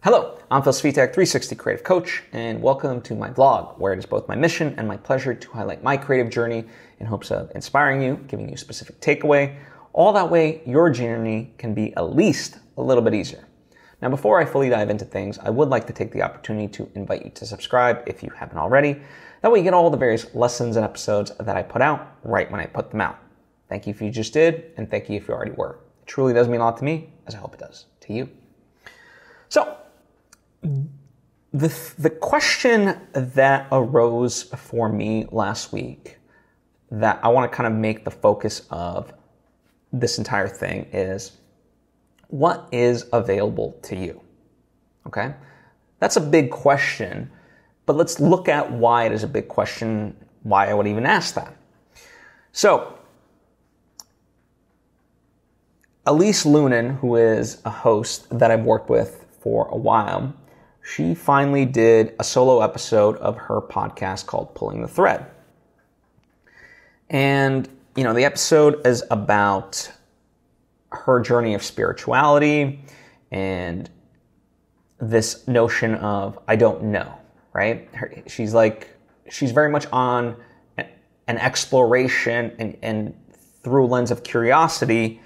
Hello, I'm Svitek, 360 Creative Coach, and welcome to my vlog, where it is both my mission and my pleasure to highlight my creative journey in hopes of inspiring you, giving you a specific takeaway, all that way your journey can be at least a little bit easier. Now, before I fully dive into things, I would like to take the opportunity to invite you to subscribe if you haven't already. That way you get all the various lessons and episodes that I put out right when I put them out. Thank you if you just did, and thank you if you already were. It truly does mean a lot to me, as I hope it does to you. So, the question that arose for me last week that I want to kind of make the focus of this entire thing is, what is available to you? Okay? That's a big question, but let's look at why it is a big question, why I would even ask that. So, Elise Lunan, who is a host that I've worked with for a while, she finally did a solo episode of her podcast called Pulling the Thread. And, the episode is about her journey of spirituality and this notion of, I don't know, right? She's very much on an exploration and through a lens of curiosity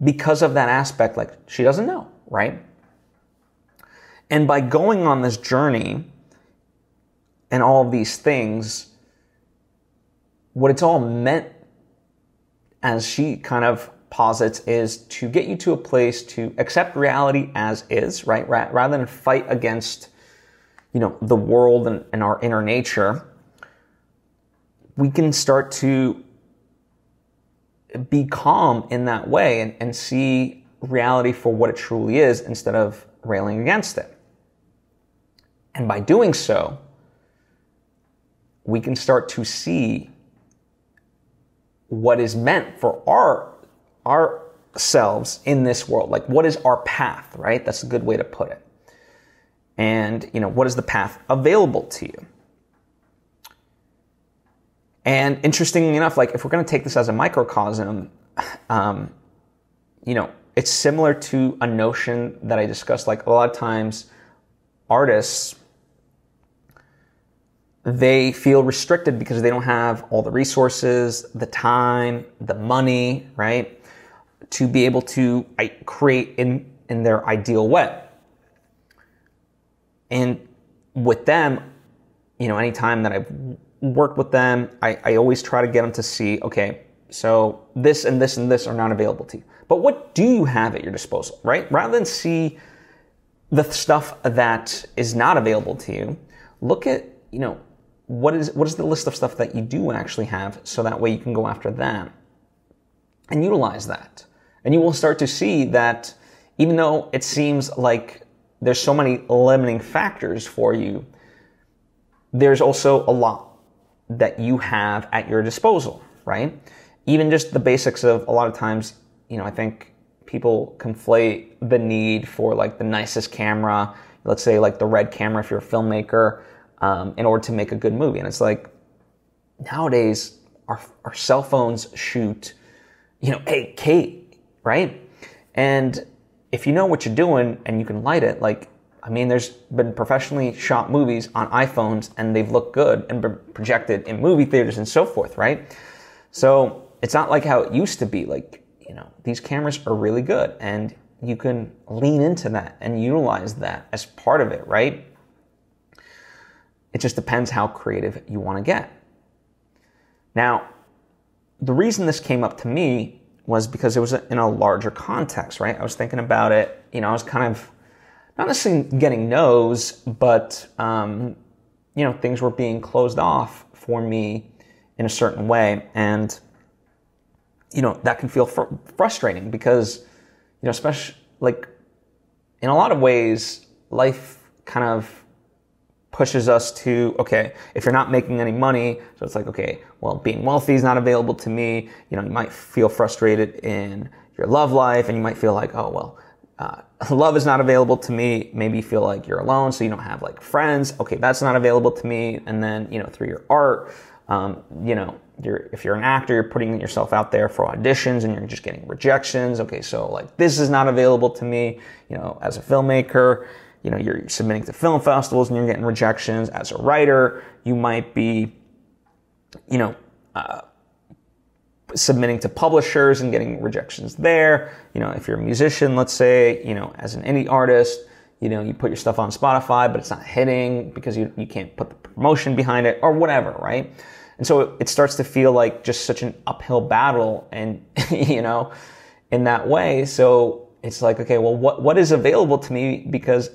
because of that aspect, she doesn't know, right? And by going on this journey and all of these things, what it's all meant, as she kind of posits, is to get you to a place to accept reality as is, right? Rather than fight against, the world and our inner nature, we can start to be calm in that way and see reality for what it truly is instead of railing against it. And by doing so, we can start to see what is meant for ourselves in this world. What is our path, right? That's a good way to put it. And, what is the path available to you? And interestingly enough, if we're going to take this as a microcosm, it's similar to a notion that I discussed. A lot of times, artists, they feel restricted because they don't have all the resources, the time, the money, right, to be able to create in their ideal way. And with them, anytime that I've worked with them, I always try to get them to see, okay, so this and this and this are not available to you. But what do you have at your disposal, right? Rather than see the stuff that is not available to you, look at, what is the list of stuff that you do actually have, so that way you can go after that and utilize that. And you will start to see that even though it seems like there's so many limiting factors for you, there's also a lot that you have at your disposal, right? Even just the basics of, a lot of times, I think people conflate the need for the nicest camera, let's say the Red camera if you're a filmmaker, in order to make a good movie. And it's nowadays our cell phones shoot, 8K, right? And if you know what you're doing and you can light it, there's been professionally shot movies on iPhones and they've looked good and been projected in movie theaters and so forth, right? So it's not like how it used to be. These cameras are really good and you can lean into that and utilize that as part of it, right? It just depends how creative you want to get. Now, the reason this came up to me was because it was in a larger context, right? I was thinking about it, I was kind of, not necessarily getting no's, but, things were being closed off for me in a certain way. And, that can feel frustrating because, especially, in a lot of ways, life kind of pushes us to, okay, if you're not making any money, so it's okay, well, being wealthy is not available to me. You might feel frustrated in your love life, and you might feel love is not available to me. Maybe you feel like you're alone, so you don't have friends. Okay, that's not available to me. And then, through your art, if you're an actor, you're putting yourself out there for auditions and you're just getting rejections. Okay, so like this is not available to me, as a filmmaker. You're submitting to film festivals and you're getting rejections. As a writer, you might be, submitting to publishers and getting rejections there. If you're a musician, let's say, as an indie artist, you put your stuff on Spotify, but it's not hitting because you can't put the promotion behind it or whatever, right? And so it starts to feel like just such an uphill battle and, in that way. So it's like, okay, well, what is available to me? Because,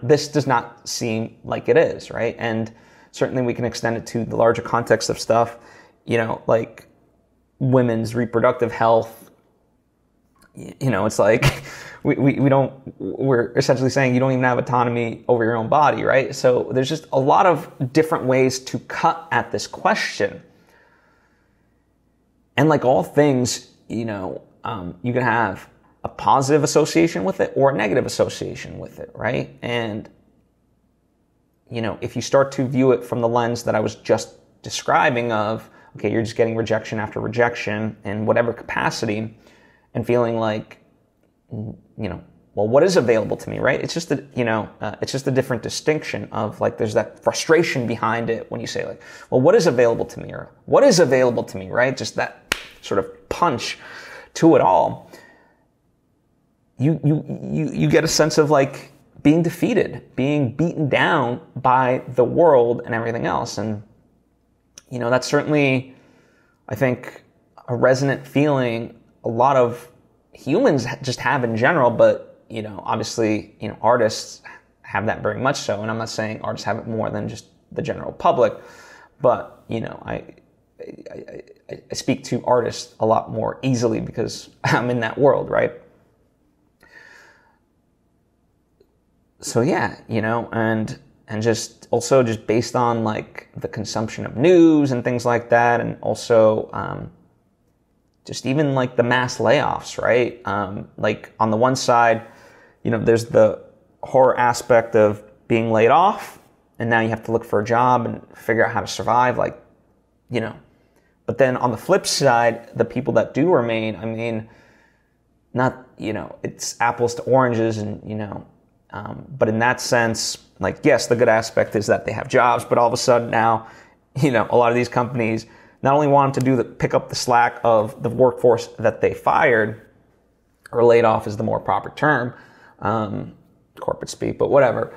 this does not seem like it is, right? And certainly we can extend it to the larger context of stuff, like women's reproductive health. It's like we're essentially saying you don't even have autonomy over your own body, right? So there's just a lot of different ways to cut at this question. And like all things, you can have a positive association with it or a negative association with it, right? And, if you start to view it from the lens that I was just describing of, okay, you're just getting rejection after rejection in whatever capacity and feeling like, well, what is available to me, right? It's just it's just a different distinction of like, there's that frustration behind it when you say like, well, what is available to me, or what is available to me, right? Just that sort of punch to it all. You get a sense of like being defeated, being beaten down by the world and everything else. And, that's certainly, I think, a resonant feeling a lot of humans just have in general, but, obviously, artists have that very much so. And I'm not saying artists have it more than just the general public, but, I speak to artists a lot more easily because I'm in that world, right? So yeah, and just also just based on like the consumption of news and things like that, and also just even like the mass layoffs, right? Like on the one side, there's the horror aspect of being laid off, and now you have to look for a job and figure out how to survive, like, But then on the flip side, the people that do remain, I mean, not, it's apples to oranges, and but in that sense, like, yes, the good aspect is that they have jobs, but all of a sudden now, a lot of these companies not only want to pick up the slack of the workforce that they fired, or laid off is the more proper term, corporate speak, but whatever.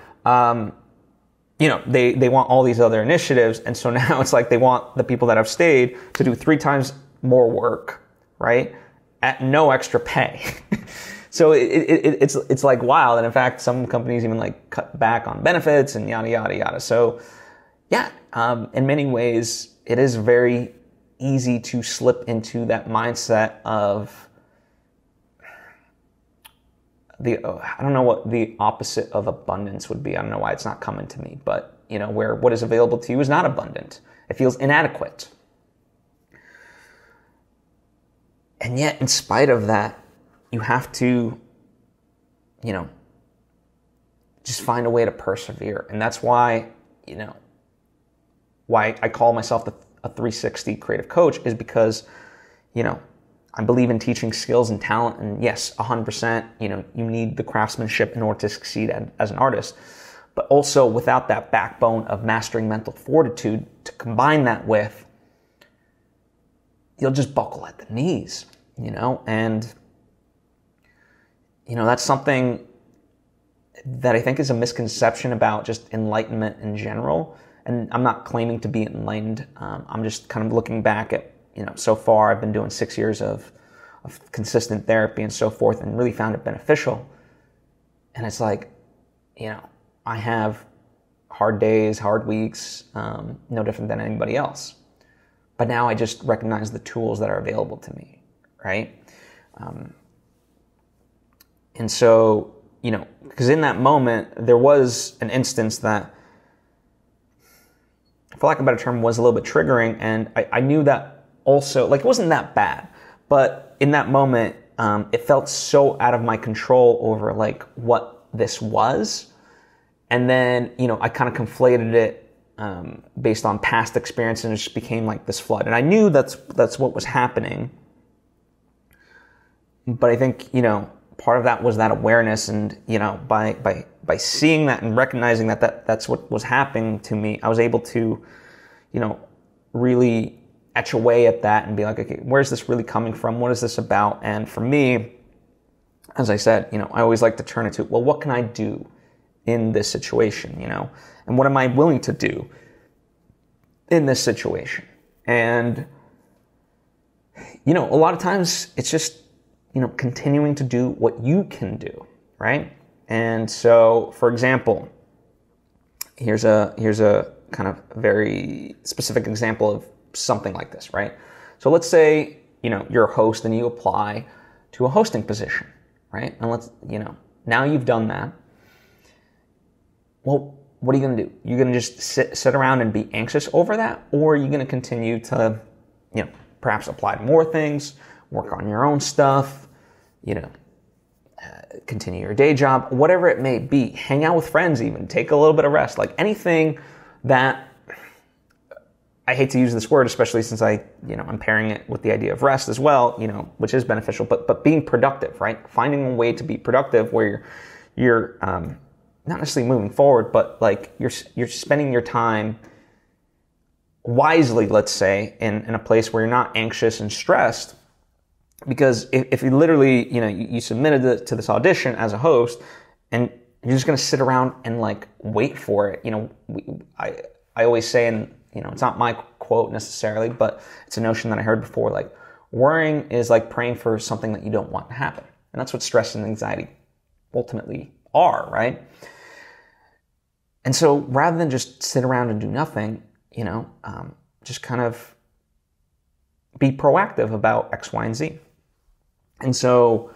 They want all these other initiatives, and so now it's like they want the people that have stayed to do 3 times more work, right, at no extra pay. So it's like wild, and in fact, some companies even like cut back on benefits and yada yada yada. So yeah, in many ways, it is very easy to slip into that mindset of I don't know what the opposite of abundance would be. I don't know why it's not coming to me, but where what is available to you is not abundant. It feels inadequate. And yet, in spite of that, you have to, just find a way to persevere. And that's why, why I call myself a 360 creative coach, is because, I believe in teaching skills and talent. And yes, 100%, you need the craftsmanship in order to succeed as an artist. But also without that backbone of mastering mental fortitude to combine that with, you'll just buckle at the knees, and that's something that I think is a misconception about just enlightenment in general. And I'm not claiming to be enlightened. I'm just kind of looking back at, so far I've been doing 6 years of consistent therapy and so forth, and really found it beneficial. And it's like, I have hard days, hard weeks, no different than anybody else. But now I just recognize the tools that are available to me, right? And so, because in that moment, there was an instance that, for lack of a better term, was a little bit triggering. And I knew that also, like, it wasn't that bad. But in that moment, it felt so out of my control over, like, what this was. And then, I kind of conflated it based on past experience, and it just became like this flood. And I knew that's what was happening. But I think, part of that was that awareness, and, by seeing that and recognizing that's what was happening to me, I was able to, really etch away at that and be like, okay, where's this really coming from? What is this about? And for me, as I said, I always like to turn it to, well, what can I do in this situation, and what am I willing to do in this situation? And, a lot of times it's just, continuing to do what you can do, right? And so, for example, here's a kind of very specific example of something like this, right? So let's say, you're a host and you apply to a hosting position, right? And now you've done that. Well, what are you going to do? You're going to just sit around and be anxious over that? Or are you going to continue to, perhaps apply to more things, work on your own stuff, continue your day job, whatever it may be, hang out with friends even, take a little bit of rest, like anything that, I hate to use this word, especially since I'm pairing it with the idea of rest as well, which is beneficial, but being productive, right? Finding a way to be productive where you're not necessarily moving forward, but like you're spending your time wisely, let's say, in a place where you're not anxious and stressed. Because if you literally, you submitted to this audition as a host, and you're just going to sit around and like wait for it. I always say, and it's not my quote necessarily, but it's a notion that I heard before. Like, worrying is like praying for something that you don't want to happen, and that's what stress and anxiety ultimately are, right? And so, rather than just sit around and do nothing, just kind of be proactive about X, Y, and Z. And so,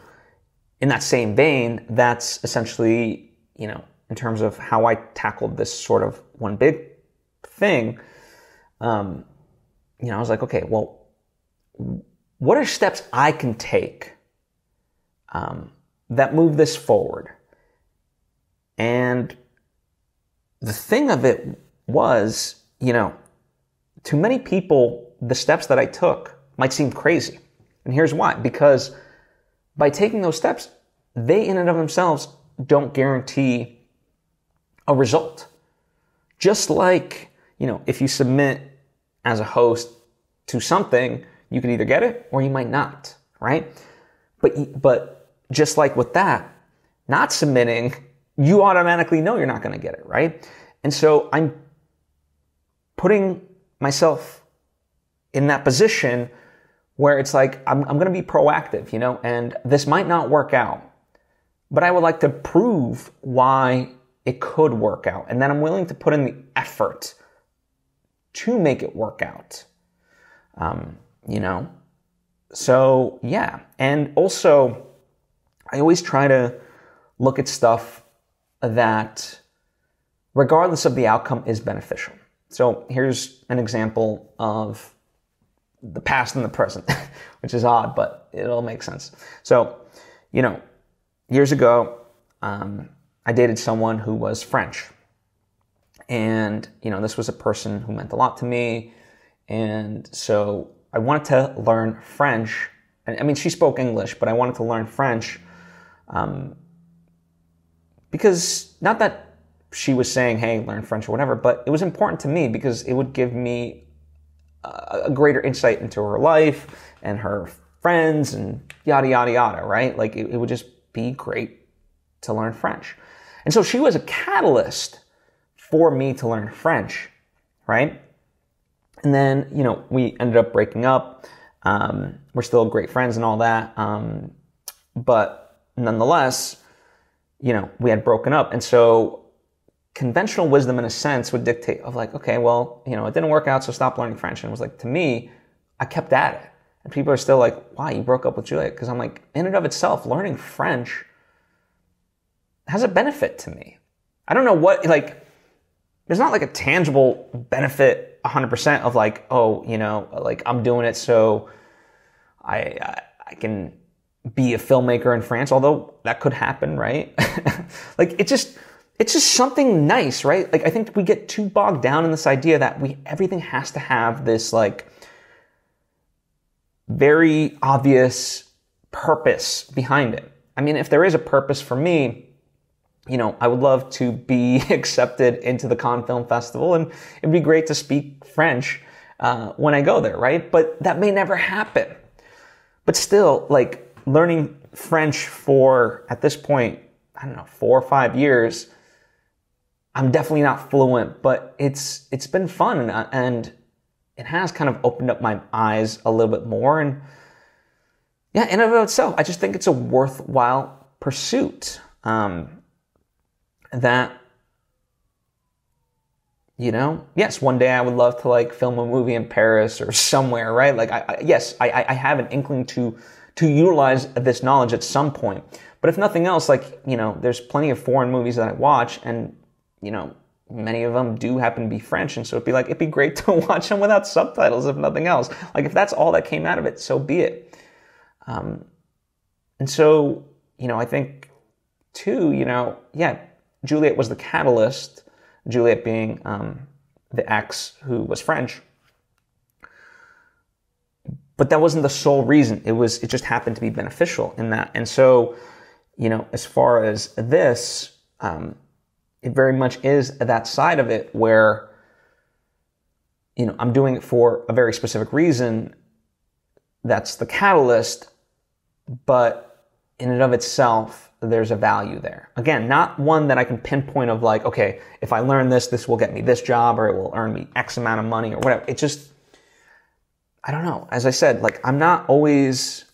in that same vein, that's essentially, in terms of how I tackled this sort of one big thing, I was like, okay, well, what are steps I can take that move this forward? And the thing of it was, to many people, the steps that I took might seem crazy. And here's why. Because by taking those steps, they in and of themselves don't guarantee a result. Just like, if you submit as a host to something, you can either get it or you might not, right? But just like with that, not submitting, you automatically know you're not going to get it, right? And so I'm putting myself in that position where it's like, I'm going to be proactive, and this might not work out, but I would like to prove why it could work out. And then I'm willing to put in the effort to make it work out. So yeah. And also I always try to look at stuff that, regardless of the outcome, is beneficial. So here's an example of the past and the present, which is odd, but it'll make sense. So, years ago, I dated someone who was French. And, this was a person who meant a lot to me. And so I wanted to learn French. I mean, she spoke English, but I wanted to learn French because, not that she was saying, hey, learn French or whatever, but it was important to me because it would give me a greater insight into her life and her friends and yada, yada, yada, right? Like it would just be great to learn French. And so she was a catalyst for me to learn French, right? And then, we ended up breaking up. We're still great friends and all that. But nonetheless, we had broken up. And so conventional wisdom, in a sense, would dictate of like, okay, well, it didn't work out, so stop learning French. And it was like, to me, I kept at it. And people are still like, why, you broke up with Juliet? Because I'm like, in and of itself, learning French has a benefit to me. I don't know what, there's not like a tangible benefit 100% of like, oh, like I'm doing it so I can be a filmmaker in France, although that could happen, right? Like it just, it's just something nice, right? Like, I think we get too bogged down in this idea that everything has to have this like very obvious purpose behind it. I mean, if there is a purpose for me, I would love to be accepted into the Cannes Film Festival, and it'd be great to speak French when I go there, right? But that may never happen. But still, like, learning French for, at this point, I don't know, 4 or 5 years, I'm definitely not fluent, but it's been fun, and it has kind of opened up my eyes a little bit more. And yeah, in and of itself, I just think it's a worthwhile pursuit. That, yes, one day I would love to like film a movie in Paris or somewhere, right? Like, I have an inkling to utilize this knowledge at some point. But if nothing else, like, there's plenty of foreign movies that I watch, and, many of them do happen to be French. And so it'd be great to watch them without subtitles, if nothing else. Like, if that's all that came out of it, so be it. And so, I think too, Juliet was the catalyst, Juliet being the ex who was French. But that wasn't the sole reason. It just happened to be beneficial in that. And so, as far as this, it very much is that side of it where, I'm doing it for a very specific reason. That's the catalyst, but in and of itself, there's a value there. Again, not one that I can pinpoint of like, okay, if I learn this, this will get me this job, or it will earn me X amount of money or whatever. It just, I don't know. As I said, like, I'm not always,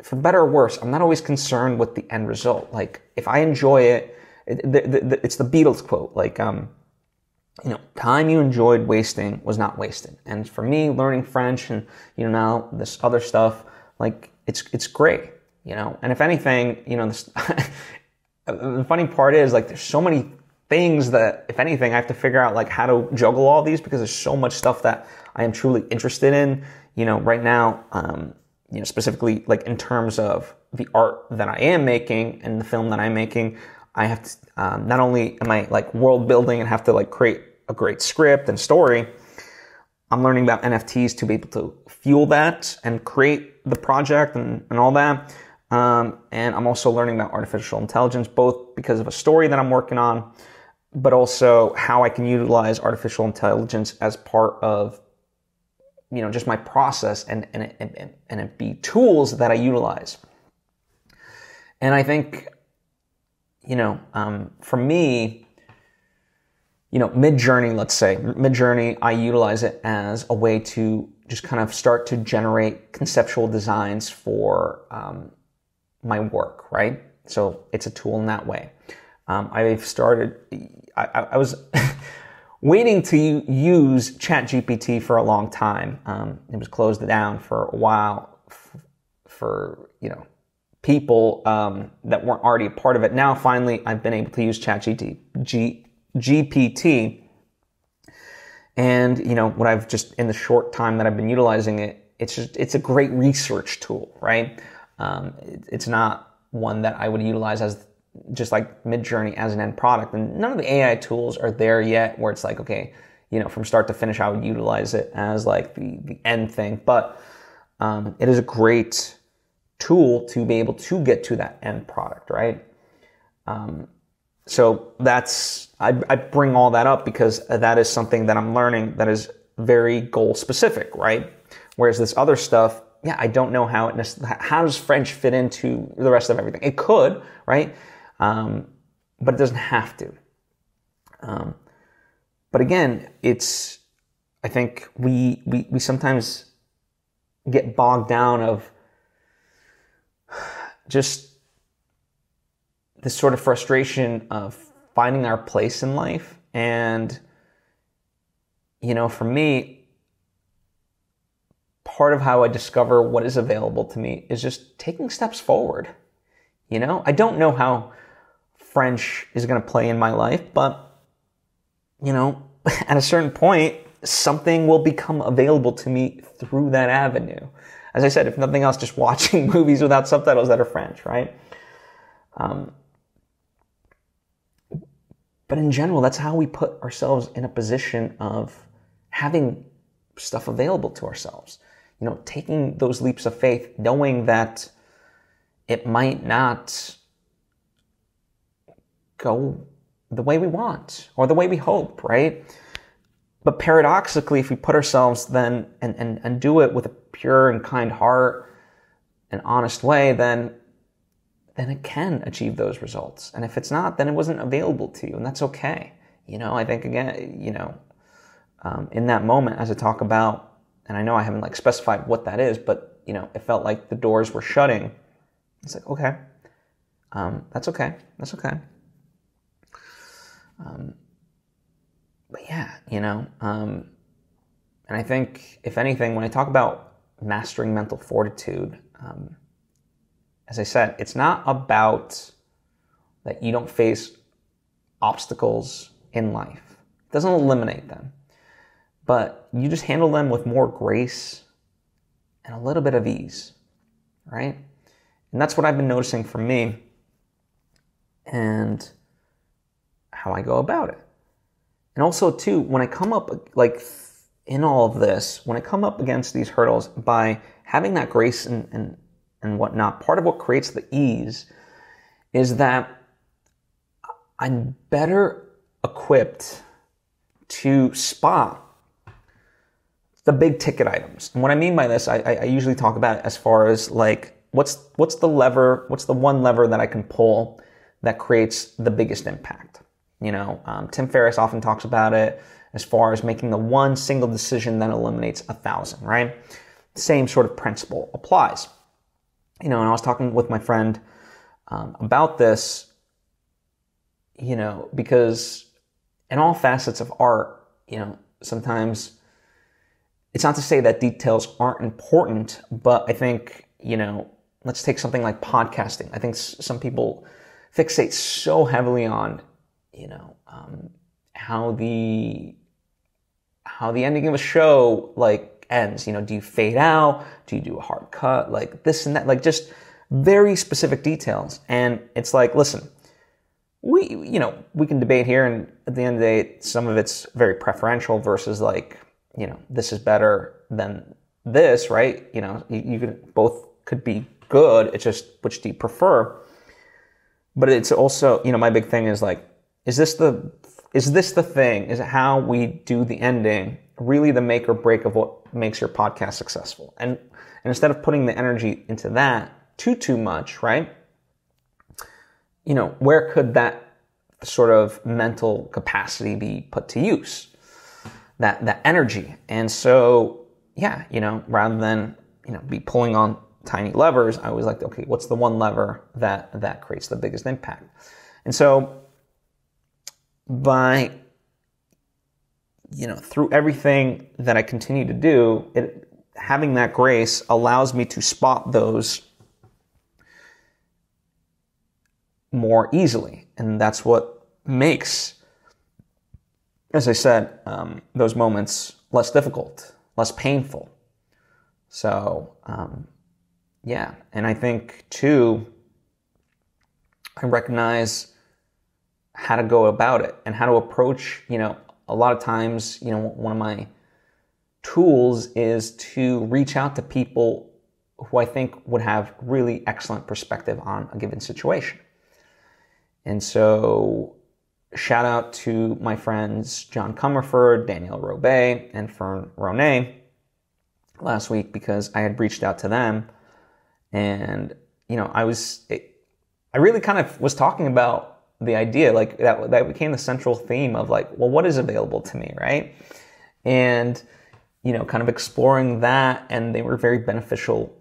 for better or worse, I'm not always concerned with the end result. Like, if I enjoy it, it's the Beatles quote, like, time you enjoyed wasting was not wasted. And for me, learning French and, now this other stuff, like, it's great. And if anything, the funny part is, like, there's so many things that, if anything, I have to figure out, like, how to juggle all these, because there's so much stuff that I am truly interested in, right now, specifically, like, in terms of the art that I am making and the film that I'm making. I have to, not only am I, like, world building and have to, like, create a great script and story, I'm learning about NFTs to be able to fuel that and create the project and all that. And I'm also learning about artificial intelligence, both because of a story that I'm working on, but also how I can utilize artificial intelligence as part of, just my process and it be tools that I utilize. And I think, for me, midjourney, let's say, midjourney, I utilize it as a way to just kind of start to generate conceptual designs for, my work, right? So it's a tool in that way. I was waiting to use chatgpt for a long time. It was closed down for a while for, people that weren't already a part of it. Now, finally, I've been able to use chatgpt. And, what I've just, in the short time that I've been utilizing it, it's a great research tool, right? It's not one that I would utilize as just like midjourney as an end product. And none of the AI tools are there yet where it's like, okay, from start to finish, I would utilize it as like the end thing. But it is a great tool to be able to get to that end product, right? So I bring all that up because that is something that I'm learning that is very goal specific, right? Whereas this other stuff, yeah, I don't know how does French fit into the rest of everything? It could, right? But it doesn't have to. But again, I think we sometimes get bogged down of just this sort of frustration of finding our place in life. And, for me, part of how I discover what is available to me is just taking steps forward. I don't know how French is going to play in my life, but, at a certain point, something will become available to me through that avenue. As I said, if nothing else, just watching movies without subtitles that are French, right? But in general, that's how we put ourselves in a position of having stuff available to ourselves. Taking those leaps of faith, knowing that it might not go the way we want or the way we hope, right? But paradoxically, if we put ourselves then and do it with a pure and kind heart and honest way, then it can achieve those results. And if it's not, then it wasn't available to you, and that's okay. I think again, in that moment, as I talk about, and I know I haven't specified what that is, but it felt like the doors were shutting. It's like, okay, that's okay. But yeah, and I think, if anything, when I talk about mastering mental fortitude, as I said, it's not about that you don't face obstacles in life. It doesn't eliminate them, but you just handle them with more grace and a little bit of ease, right? And that's what I've been noticing for me and how I go about it. And also, too, when I come up, in all of this, when I come up against these hurdles, by having that grace and whatnot, part of what creates the ease is that I'm better equipped to spot the big ticket items. And what I mean by this, I usually talk about it as far as what's the one lever that I can pull that creates the biggest impact. Tim Ferriss often talks about it as far as making the one single decision that eliminates 1,000, right? Same sort of principle applies. And I was talking with my friend about this, because in all facets of art, sometimes it's not to say that details aren't important, but I think, let's take something like podcasting. I think some people fixate so heavily on, how the ending of a show ends. Do you fade out? Do you do a hard cut? This and that, just very specific details. And it's listen, we can debate here, and at the end of the day, some of it's very preferential versus this is better than this, right? You could, both could be good. It's just, which do you prefer? But it's also, my big thing is is this the thing? Is it how we do the ending really the make or break of what makes your podcast successful? And instead of putting the energy into that too much, right? Where could that sort of mental capacity be put to use? That energy. And so, yeah, rather than, be pulling on tiny levers, I always okay, what's the one lever that creates the biggest impact? And so by, through everything that I continue to do, having that grace allows me to spot those more easily. And that's what makes, as I said, those moments less difficult, less painful. So, yeah. And I think, too, I recognize how to go about it and how to approach, a lot of times, one of my tools is to reach out to people who I think would have really excellent perspective on a given situation. And so, shout out to my friends John Comerford, Danielle Robay, and Fern Ronay last week, because I had reached out to them, and I really kind of was talking about the idea that became the central theme of well, what is available to me, right? And kind of exploring that, and they were very beneficial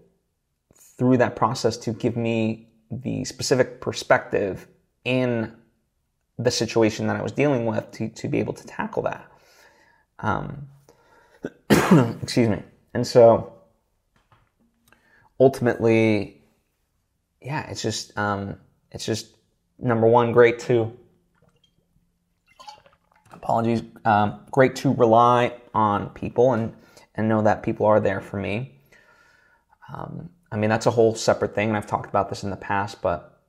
through that process to give me the specific perspective in the situation that I was dealing with to be able to tackle that. Excuse me. And so ultimately, yeah, it's just number one, great to rely on people and know that people are there for me. That's a whole separate thing, and I've talked about this in the past, but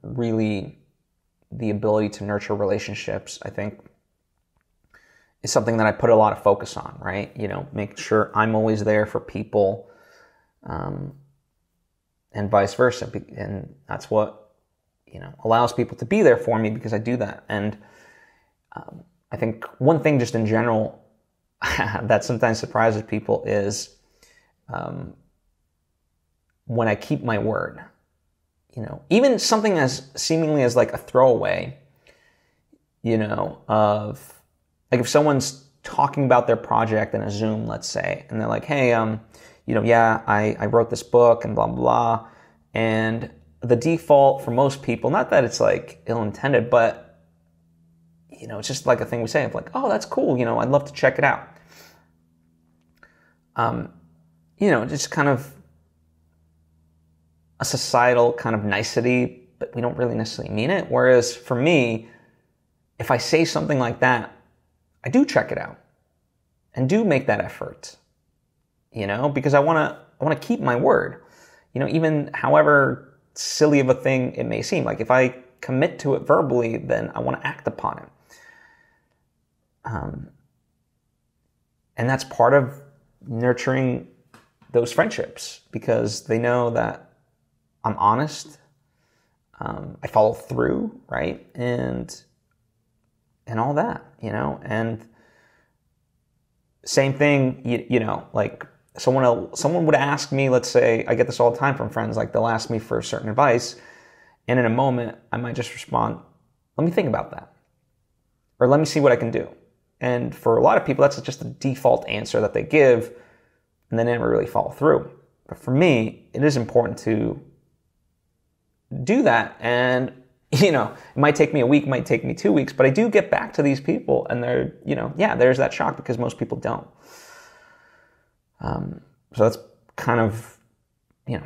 really the ability to nurture relationships, I think, is something that I put a lot of focus on, right? You know, making sure I'm always there for people, and vice versa. And that's what, you know, allows people to be there for me, because I do that. And I think one thing just in general that sometimes surprises people is when I keep my word. You know, even something as seemingly as like a throwaway, you know, of like if someone's talking about their project in a Zoom, let's say, and they're like, hey, you know, yeah, I wrote this book and blah, blah, blah. And the default for most people, not that it's like ill-intended, but, you know, it's just like a thing we say of like, oh, that's cool. You know, I'd love to check it out. You know, just kind of a societal kind of nicety, but we don't really necessarily mean it. Whereas for me, if I say something like that, I do check it out and do make that effort, you know, because I want to keep my word, you know, even however silly of a thing it may seem. Like if I commit to it verbally, then I want to act upon it. And that's part of nurturing those friendships, because they know that I'm honest, I follow through, right? And all that, you know, and same thing, you know, like someone would ask me, let's say, I get this all the time from friends, like they'll ask me for certain advice, and in a moment, I might just respond, let me think about that, or let me see what I can do. And for a lot of people, that's just the default answer that they give, and they never really follow through. But for me, it is important to do that. And, you know, it might take me a week, it might take me 2 weeks, but I do get back to these people, and they're, you know, yeah, there's that shock, because most people don't. So that's kind of, you know,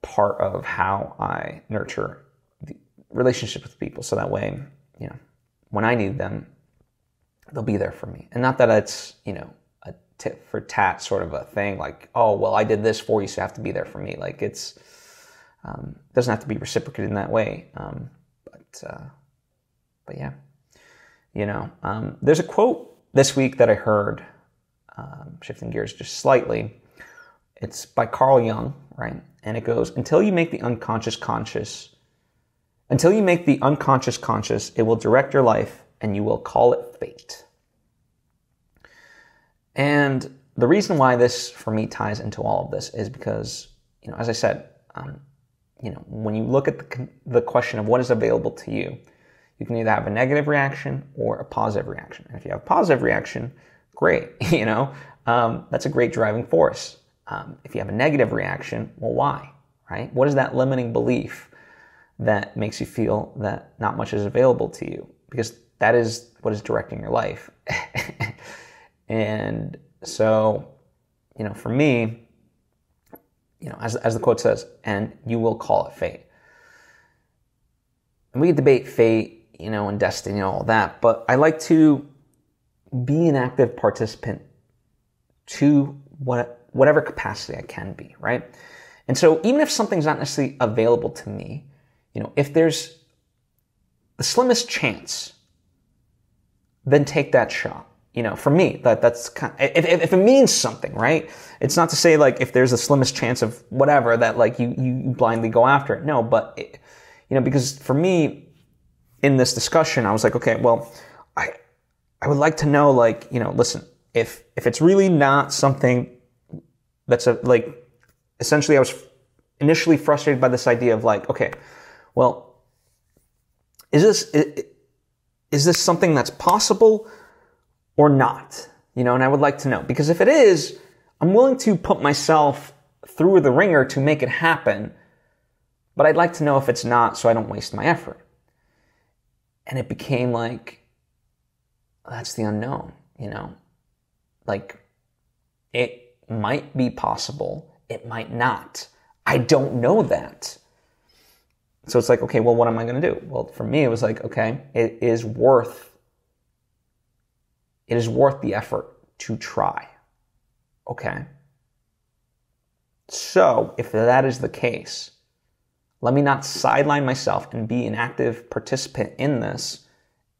part of how I nurture the relationship with people. So that way, you know, when I need them, they'll be there for me. And not that it's, you know, a tit for tat sort of a thing, like, oh, well, I did this for you, so you have to be there for me. Like it's, doesn't have to be reciprocated in that way. But yeah, you know, there's a quote this week that I heard, shifting gears just slightly. It's by Carl Jung, right? And it goes, until you make the unconscious conscious, it will direct your life, and you will call it fate. And the reason why this for me ties into all of this is because, you know, as I said, you know, when you look at the question of what is available to you, you can either have a negative reaction or a positive reaction. And if you have a positive reaction, great, you know, that's a great driving force. If you have a negative reaction, well, why, right? What is that limiting belief that makes you feel that not much is available to you? Because that is what is directing your life. And so, you know, for me, you know, as the quote says, and you will call it fate. And we can debate fate, you know, and destiny and all that, but I like to be an active participant to whatever capacity I can be, right? And so even if something's not necessarily available to me, you know, if there's the slimmest chance, then take that shot. You know, for me, that's kind of, if it means something, right? It's not to say like if there's the slimmest chance of whatever that like you blindly go after it. No, but you know, because for me in this discussion, I was like, okay, well, I would like to know, like, you know, listen, if it's really not something that's like, essentially I was initially frustrated by this idea of like, okay, well, is this something that's possible or not? You know, and I would like to know, because if it is, I'm willing to put myself through the ringer to make it happen, but I'd like to know if it's not, so I don't waste my effort. And it became like, that's the unknown, you know, like it might be possible, it might not. I don't know that. So it's like, okay, well, what am I going to do? Well, for me, it was like, okay, it is worth the effort to try. Okay. So if that is the case, Let me not sideline myself and be an active participant in this.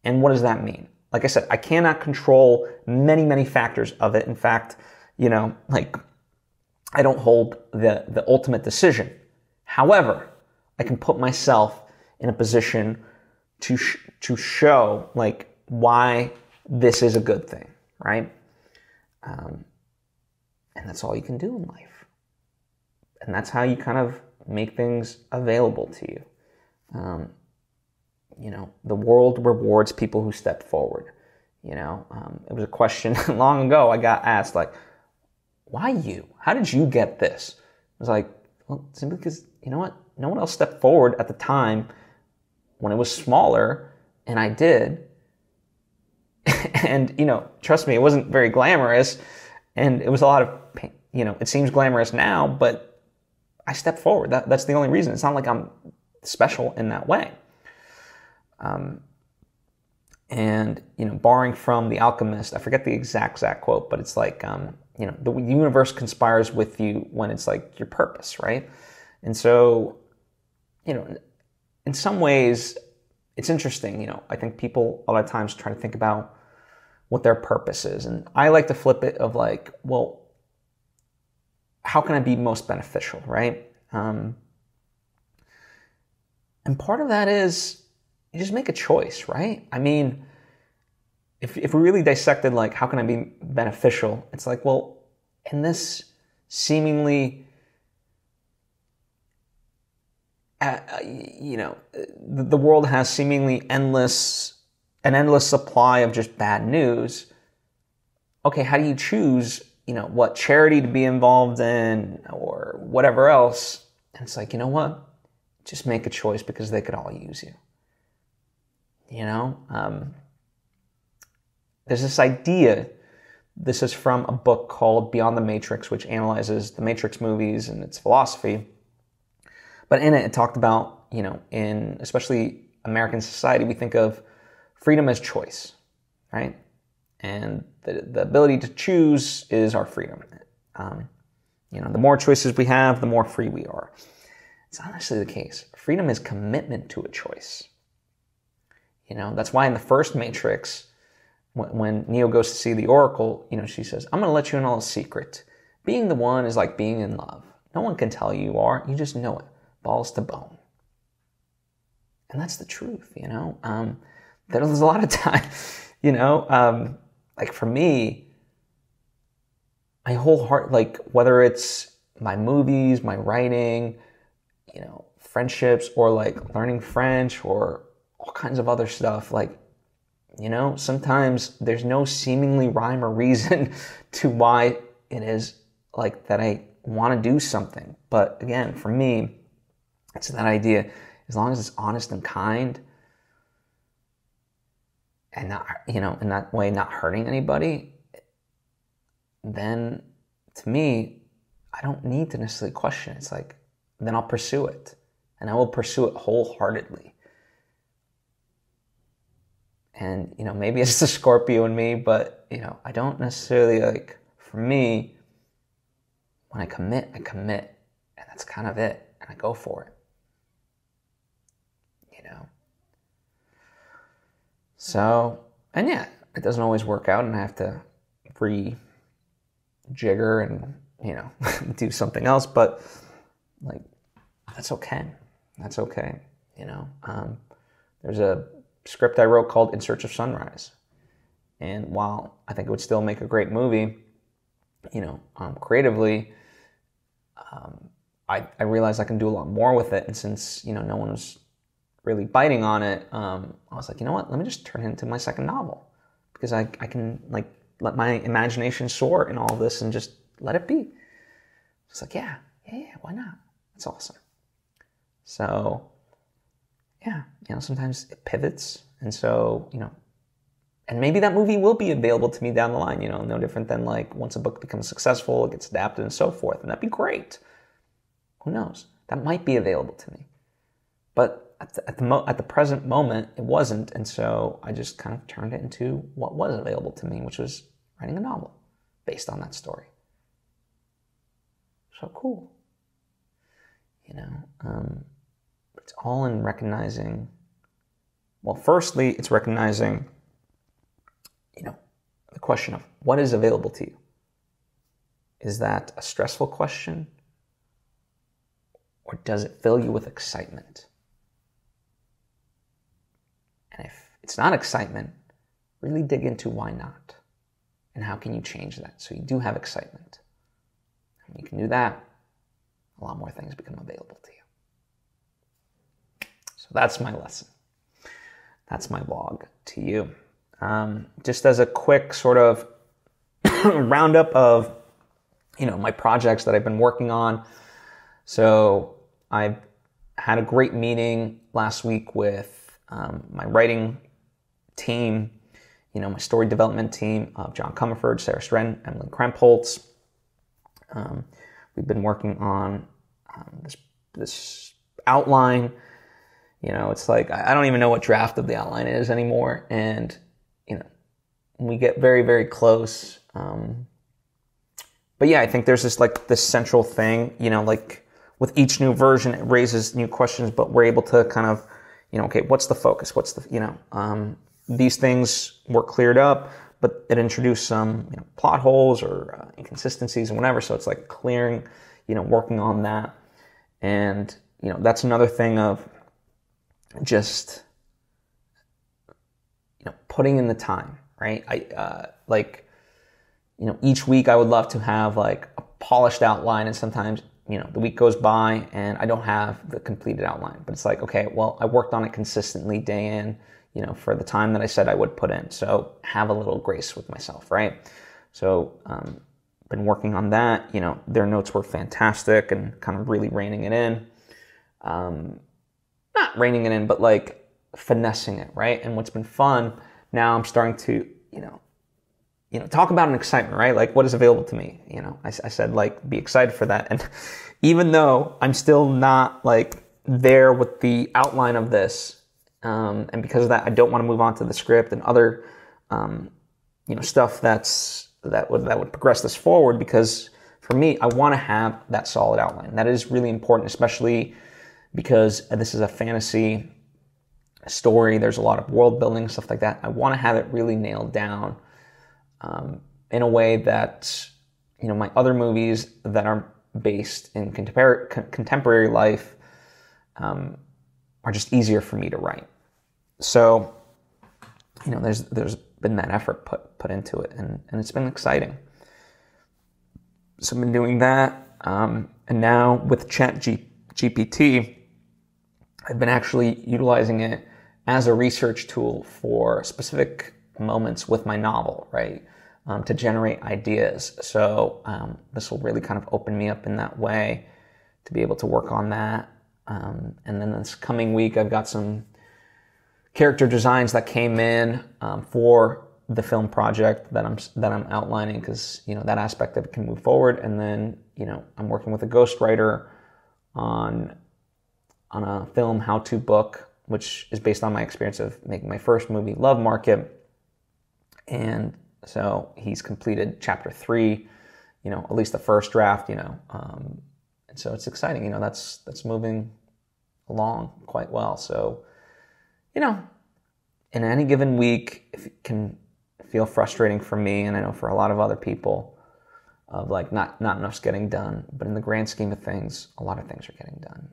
And what does that mean? Like I said, I cannot control many, many factors of it. In fact, like I don't hold the ultimate decision. However, I can put myself in a position to show like why this is a good thing, right? And that's all you can do in life. And that's how you kind of make things available to you. The world rewards people who step forward. It was a question long ago I got asked, like, why you? How did you get this? I was like, well, simply because, you know what? No one else stepped forward at the time when it was smaller, and I did. And, trust me, it wasn't very glamorous, and it was a lot of pain. It seems glamorous now, but I stepped forward. That's the only reason. It's not like I'm special in that way. And, borrowing from The Alchemist, I forget the exact quote, but it's like, the universe conspires with you when it's like your purpose, right? And so, in some ways, it's interesting. I think people a lot of times try to think about what their purpose is. And I like to flip it of like, well, how can I be most beneficial, right? And part of that is you just make a choice, right? I mean, if we really dissected like, how can I be beneficial? It's like, well, in this seemingly, the world has seemingly an endless supply of just bad news. Okay, how do you choose, what charity to be involved in or whatever else? And it's like, you know what? Just make a choice because they could all use you. There's this idea, this is from a book called Beyond the Matrix, which analyzes the Matrix movies and its philosophy. But in it talked about, in especially American society, we think of freedom as choice, right? And the ability to choose is our freedom. The more choices we have, the more free we are. It's not necessarily the case. Freedom is commitment to a choice. That's why in the first Matrix, when Neo goes to see the Oracle, she says, I'm going to let you in on a secret. Being the one is like being in love. No one can tell you are. You just know it. Balls to bone. And that's the truth, There's a lot of time, like for me, my whole heart, like whether it's my movies, my writing, friendships, or like learning French or all kinds of other stuff, like, sometimes there's no seemingly rhyme or reason to why it is like that I want to do something. But again, for me, it's that idea, as long as it's honest and kind and not, in that way, not hurting anybody, then to me, I don't need to necessarily question it. It's like, then I'll pursue it, and I will pursue it wholeheartedly. And, maybe it's the Scorpio in me, but, I don't necessarily like, for me, when I commit, and that's kind of it, and I go for it, So, and yeah, it doesn't always work out, and I have to rejigger and, do something else, but, like, that's okay. That's okay, There's a script I wrote called In Search of Sunrise. And while I think it would still make a great movie, creatively, I realized I can do a lot more with it. And since, no one was really biting on it, I was like, you know what, let me just turn it into my second novel. Because I can like let my imagination soar in all of this and just let it be. It's like, yeah, why not? That's awesome. So, yeah, sometimes it pivots. And so, and maybe that movie will be available to me down the line, no different than like once a book becomes successful, it gets adapted and so forth. And that'd be great. Who knows? That might be available to me. But at the present moment, it wasn't. And so I just kind of turned it into what was available to me, which was writing a novel based on that story. So cool. it's all in recognizing, well, firstly, it's recognizing, the question of what is available to you. Is that a stressful question? Or does it fill you with excitement? And if it's not excitement, really dig into why not. And how can you change that so you do have excitement? And when you can do that, a lot more things become available to you. So that's my lesson. That's my log to you. Just as a quick sort of roundup of, my projects that I've been working on. So I had a great meeting last week with my writing team, my story development team of John Comerford, Sarah Stren, Emily Krempholtz. We've been working on this outline. It's like, I don't even know what draft of the outline is anymore. And, we get very, very close. But yeah, I think there's this central thing, like with each new version, it raises new questions, but we're able to kind of, okay, what's the focus? What's the, these things were cleared up, but it introduced some, plot holes or inconsistencies and whatever. So it's like clearing, working on that. And, that's another thing of just, putting in the time, right? Each week I would love to have like a polished outline, and sometimes, the week goes by and I don't have the completed outline, but it's like, okay, well, I worked on it consistently day in, for the time that I said I would put in. So have a little grace with myself, right? So, been working on that, their notes were fantastic and kind of really reining it in. Not reining it in, but like finessing it, right? And what's been fun, now I'm starting to, talk about an excitement, right? Like what is available to me? I said like, be excited for that. And even though I'm still not like there with the outline of this, and because of that, I don't want to move on to the script and other, stuff that would progress this forward, because for me, I want to have that solid outline. That is really important, especially because this is a fantasy story. There's a lot of world building, stuff like that. I want to have it really nailed down in a way that, my other movies that are based in contemporary life are just easier for me to write. So, there's been that effort put into it, and it's been exciting. So I've been doing that, and now with chatgpt, I've been actually utilizing it as a research tool for specific moments with my novel, right? To generate ideas. So this will really kind of open me up in that way to be able to work on that. And then this coming week, I've got some character designs that came in for the film project that I'm outlining, because that aspect of it can move forward. And then I'm working with a ghostwriter on a film how-to book, which is based on my experience of making my first movie, Love Market. And so he's completed chapter 3, at least the first draft, and so it's exciting, that's moving along quite well. So, in any given week, if it can feel frustrating for me, and I know for a lot of other people, of like not enough's getting done, but in the grand scheme of things, a lot of things are getting done.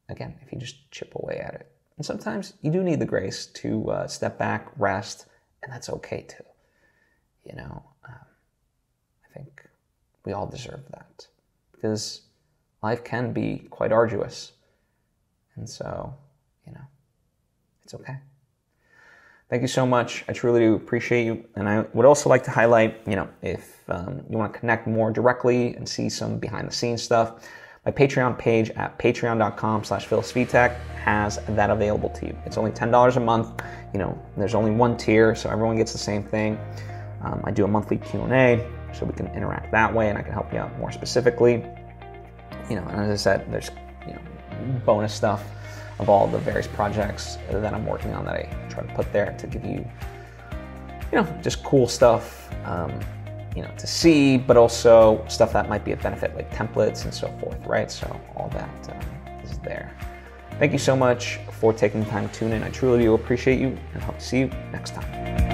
Again, if you just chip away at it. And sometimes you do need the grace to step back, rest, and that's okay too. I think we all deserve that, because life can be quite arduous. And so, it's okay. Thank you so much. I truly do appreciate you. And I would also like to highlight, if you want to connect more directly and see some behind the scenes stuff, my Patreon page at patreon.com/PhilSvitek has that available to you. It's only $10 a month. There's only one tier, so everyone gets the same thing. I do a monthly Q&A, so we can interact that way, and I can help you out more specifically. And as I said, there's bonus stuff of all the various projects that I'm working on that I try to put there to give you, just cool stuff, to see, but also stuff that might be a benefit, like templates and so forth, right? So all that is there. Thank you so much for taking the time to tune in. I truly do appreciate you, and hope to see you next time.